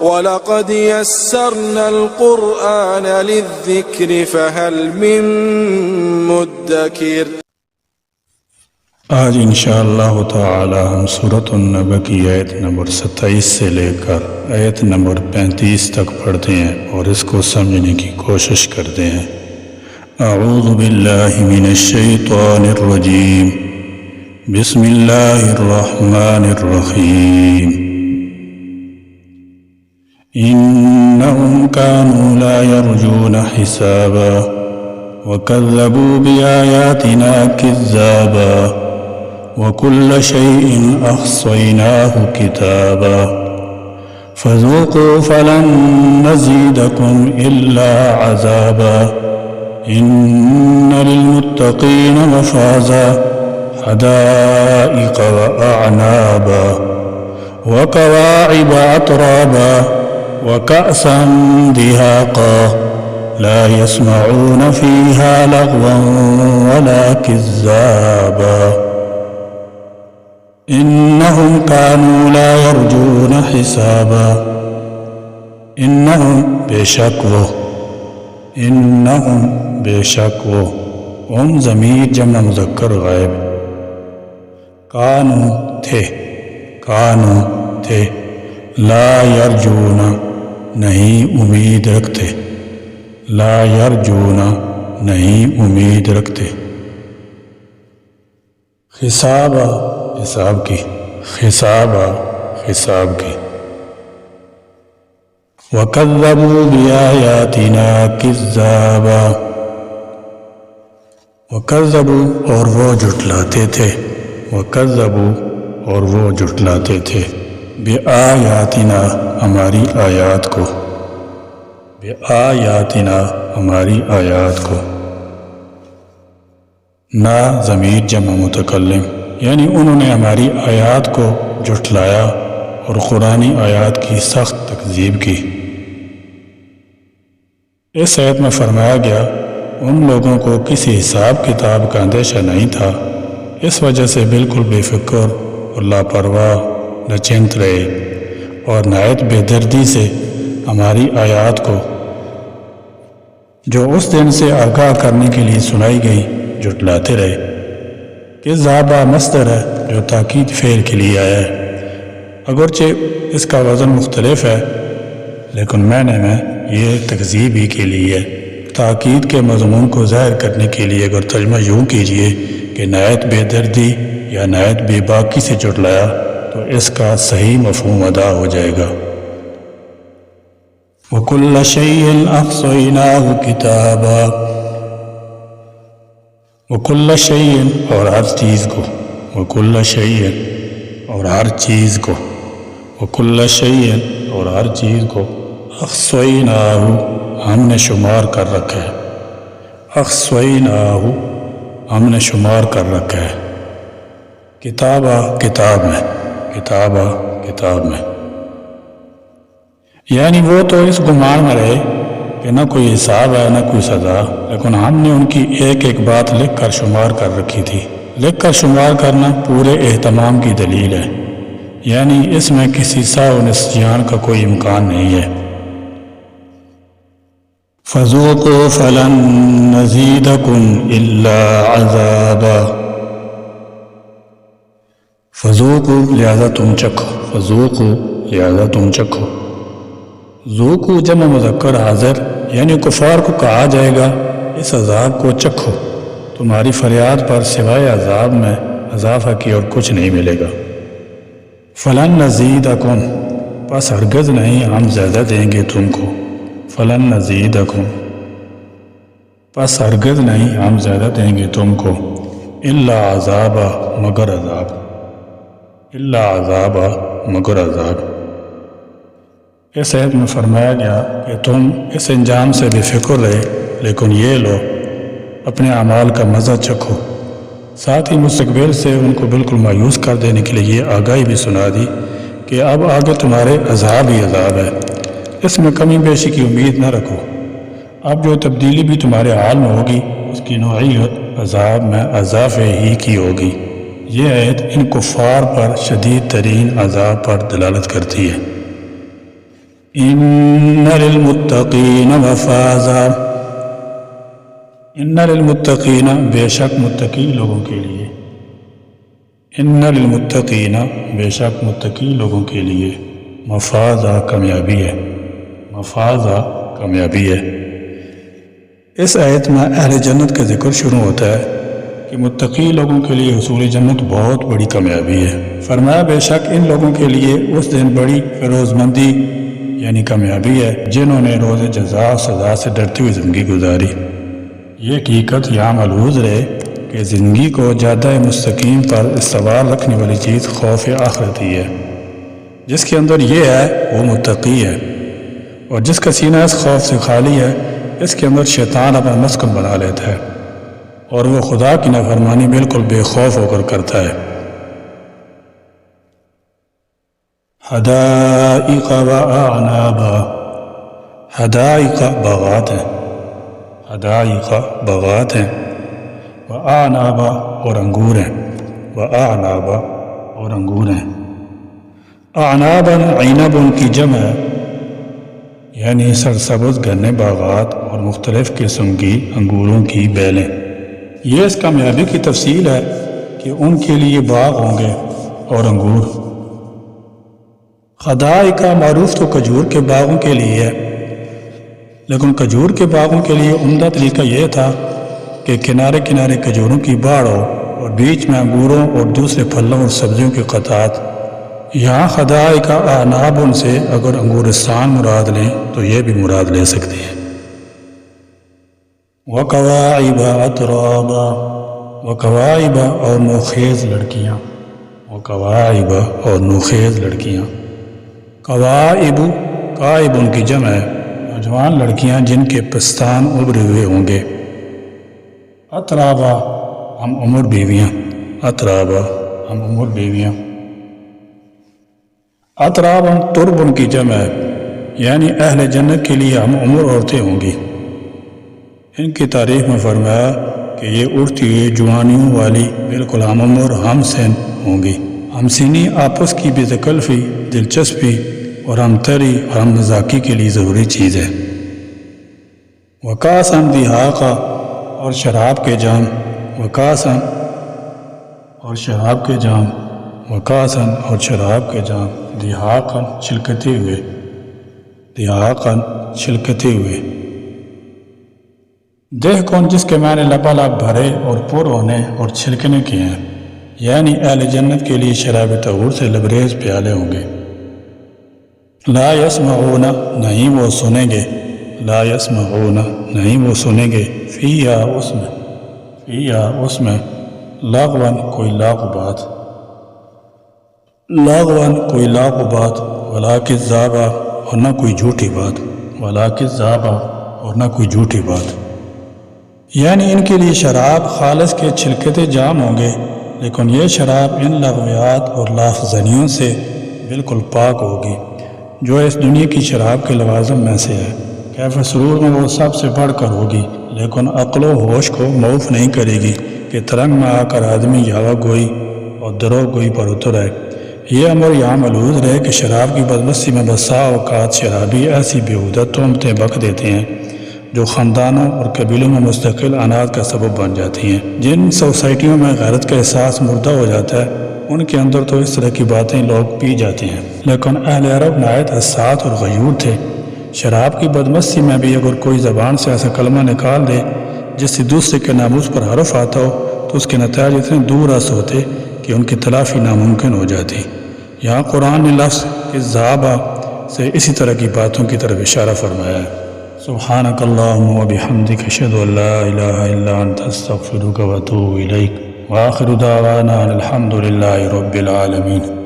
وَلَقَدْ يَسَّرْنَا الْقُرْآنَ لِلذِّكْرِ فَهَلْ مِن مُّدَّكِرٍ۔ آج انشاءاللہ تعالی ہم سورۃ النبأ کی آیت نمبر 27 سے لے کر آیت نمبر 35 تک پڑھتے ہیں اور اس کو سمجھنے کی کوشش کرتے ہیں۔ اعوذ باللہ من الشیطان الرجیم، بسم اللہ الرحمن الرحیم۔ انہم كانوا لا يرجون حسابا وكذبوا بآياتنا كذابا وكل شيء أحصيناه كتابا فذوقوا فلن نزيدكم إلا عذابا إن للمتقين مفازا حدائق وأعنابا وكواعب أترابا وكأسا دهاقا لا يسمعون فيها لغوا ولا كذابا إنهم كانوا لا يرجون حسابا۔ انہم بے شک وہ ان ضمیر جمع مذکر غائب، کانو تھے، لا یرجون نہیں امید رکھتے، لا یرجون نہیں امید رکھتے، حساب کی، وَكَذَّبُوا بِآيَاتِنَا كِذَّابًا، وَكَذَّبُوا اور وہ جھٹلاتے تھے، بِآيَاتِنَا ہماری آیات کو، نا ضمیر جمع متکلم، یعنی انہوں نے ہماری آیات کو جھٹلایا اور قرآنی آیات کی سخت تکذیب کی۔ اس آیت میں فرمایا گیا ان لوگوں کو کسی حساب کتاب کا اندیشہ نہیں تھا، اس وجہ سے بالکل بے فکر اور لاپرواہ نچنت رہے اور نہایت بے دردی سے ہماری آیات کو جو اس دن سے آگاہ کرنے کے لیے سنائی گئی جھٹلاتے رہے۔ کذابا مصدر ہے جو تاکید فعل کے لیے آیا ہے، اگرچہ اس کا وزن مختلف ہے لیکن معنی میں یہ تکذیب ہی کے لیے ہے۔ تاکید کے مضمون کو ظاہر کرنے کے لیے اگر ترجمہ یوں کیجئے کہ نہایت بے دردی یا نہایت بے باکی سے جھٹلایا تو اس کا صحیح مفہوم ادا ہو جائے گا۔ وَكُلَّ شَيْءٍ أَحْصَيْنَاهُ كِتَابًا، وَكُلَّ شَيْءٍ اور ہر چیز کو، وَكُلَّ شَيْءٍ اور ہر چیز کو، وَكُلَّ شَيْءٍ اور ہر چیز کو، أَحْصَيْنَاهُ ہم نے شمار کر رکھا ہے، أَحْصَيْنَاهُ ہم نے شمار کر رکھا ہے، کتابہ کتاب میں، یعنی وہ تو اس گمان میں رہے کہ نہ کوئی حساب ہے نہ کوئی سزا، لیکن ہم نے ان کی ایک ایک بات لکھ کر شمار کر رکھی تھی۔ لکھ کر شمار کرنا پورے اہتمام کی دلیل ہے، یعنی اس میں کسی سہو و نسیان کا کوئی امکان نہیں ہے۔ فَذُوقُوا فَلَن نَّزِيدَكُمْ إِلَّا عَذَابًا، فَذُوقُوا لہذا تم چکھو، فَذُوقُوا لہذا تم چکھو، ذوقوا جمع مذکر حاضر، یعنی کفار کو کہا جائے گا اس عذاب کو چکھو، تمہاری فریاد پر سوائے عذاب میں اضافہ کی اور کچھ نہیں ملے گا۔ فَلَن نَّزِيدَكُمْ پس ہرگز نہیں ہم زیادہ دیں گے تم کو، فَلَن نَّزِيدَكُمْ پس ہرگز نہیں ہم زیادہ دیں گے تم کو، إِلَّا عَذَابًا مگر عذاب، إِلَّا عَذَابًا مگر عذاب۔ اس آیت میں فرمایا گیا کہ تم اس انجام سے بے فکر رہے لیکن یہ لو اپنے اعمال کا مزہ چکھو، ساتھ ہی مستقبل سے ان کو بالکل مایوس کر دینے کے لیے یہ آگاہی بھی سنا دی کہ اب آگے تمہارے عذاب ہی عذاب ہے، اس میں کمی بیشی کی امید نہ رکھو، اب جو تبدیلی بھی تمہارے حال میں ہوگی اس کی نوعیت عذاب میں اضافے ہی کی ہوگی۔ یہ آیت ان کفار پر شدید ترین عذاب پر دلالت کرتی ہے۔ ان للمتقین مفازا، ان للمتقین بے شک متقی لوگوں کے لیے، ان للمتقین بے شک متقی لوگوں کے لیے مفازا کامیابی ہے، مفازا کامیابی ہے۔ اس آیت میں اہل جنت کا ذکر شروع ہوتا ہے کہ متقی لوگوں کے لیے حصول جنت بہت بڑی کامیابی ہے۔ فرمایا بے شک ان لوگوں کے لیے اس دن بڑی فیروزمندی یعنی کامیابی ہے جنہوں نے روز جزا و سزا سے ڈرتی ہوئی زندگی گزاری۔ یہ حقیقت یہاں ملحوظ رہے کہ زندگی کو جادہ مستقیم پر استوار رکھنے والی چیز خوف آخرت ہی ہے۔ جس کے اندر یہ ہے وہ متقی ہے، اور جس کا سینہ اس خوف سے خالی ہے اس کے اندر شیطان اپنا مسکن بنا لیتا ہے اور وہ خدا کی نافرمانی بالکل بے خوف ہو کر کرتا ہے۔ حدائق و اعنابا، حدائق باغات ہیں، حدائق باغات ہیں، و اعنابا اور انگور ہیں، و اعنابا اور انگور ہیں۔ اعنابا عنب ان کی جمع ہے، یعنی سرسبز گھنے باغات اور مختلف قسم کی انگوروں کی بیلیں۔ یہ اس کامیابی کی تفصیل ہے کہ ان کے لیے باغ ہوں گے اور انگور۔ حدائق معروف تو کھجور کے باغوں کے لیے ہے، لیکن کھجور کے باغوں کے لیے عمدہ طریقہ یہ تھا کہ کنارے کنارے کھجوروں کی باڑ ہو اور بیچ میں انگوروں اور دوسرے پھلوں اور سبزیوں کی قطعات۔ یہاں حدائق اعناب ان سے اگر انگورستان مراد لیں تو یہ بھی مراد لے سکتے ہیں۔ وَكَوَاعِبَ أَتْرَابًا، وَكَوَاعِبَ اور نوخیز لڑکیاں، وَكَوَاعِبَ اور نوخیز لڑکیاں۔ قواعب قائب ان کی جمع ہے، نوجوان لڑکیاں جن کے پستان ابھرے ہوئے ہوں گے۔ اترابا ہم عمر بیویاں، اترابا ہم عمر بیویاں۔ اترابا ترب ان کی جمع ہے، یعنی اہل جنت کے لیے ہم عمر عورتیں ہوں گی۔ ان کی تعریف میں فرمایا کہ یہ اٹھتی ہوئی جوانیوں والی بالکل ہم عمر ہم سن ہوں گی۔ ہم سینی آپس کی بے تکلفی، دلچسپی اور ہمتری اور ہم مذاقی کے لیے ضروری چیز ہے۔ وکاسن دہاقہ اور شراب کے جام، وکاسن اور شراب کے جام، وکاسن اور شراب کے جام، دہاقن چھلکتے ہوئے، دہاقن چھلکتے ہوئے۔ دہ کون جس کے معنی لبالب بھرے اور پر ہونے اور چھلکنے کے ہیں، یعنی اہل جنت کے لیے شراب طہور سے لبریز پیالے ہوں گے۔ لا یسمعون نہیں وہ سنیں گے، لا یسمعون نہیں وہ سنیں گے، فیہا اس میں، فیہا اس میں، لغون کوئی لاغو بات، لغون کوئی لاغو بات، ولا کذابا اور نہ کوئی جھوٹی بات، ولا کذابا اور نہ کوئی جھوٹی بات۔ یعنی ان کے لیے شراب خالص کے چھلکتے جام ہوں گے، لیکن یہ شراب ان لغویات اور لافزنیوں سے بالکل پاک ہوگی جو اس دنیا کی شراب کے لوازم میں سے ہے۔ کیف سرور میں وہ سب سے بڑھ کر ہوگی، لیکن عقل و ہوش کو معاف نہیں کرے گی کہ ترنگ میں آ کر آدمی یاوہ گوئی اور دروغ گوئی پر اتر آئے۔ یہ امر یہاں ملحوظ رہے کہ شراب کی بدمستی میں بسا اوقات شرابی ایسی بیہودہ تہمتیں بک دیتے ہیں جو خاندانوں اور قبیلوں میں مستقل انات کا سبب بن جاتی ہیں۔ جن سوسائٹیوں میں غیرت کا احساس مردہ ہو جاتا ہے ان کے اندر تو اس طرح کی باتیں لوگ پی جاتے ہیں، لیکن اہل عرب نہایت حساس اور غیور تھے۔ شراب کی بدمستی میں بھی اگر کوئی زبان سے ایسا کلمہ نکال دے جس سے دوسرے کے ناموس پر حرف آتا ہو تو اس کے نتائج اتنے دور رس ہوتے کہ ان کی تلافی ناممکن ہو جاتی۔ یہاں قرآن نے لفظ کذابا سے اسی طرح کی باتوں کی طرف اشارہ فرمایا ہے۔ سبحانک اللہم و بحمدک اشہد ان لا الہ الا انت استغفرک و اتوب الیک وآخر دعوانا الحمد للہ رب العالمین۔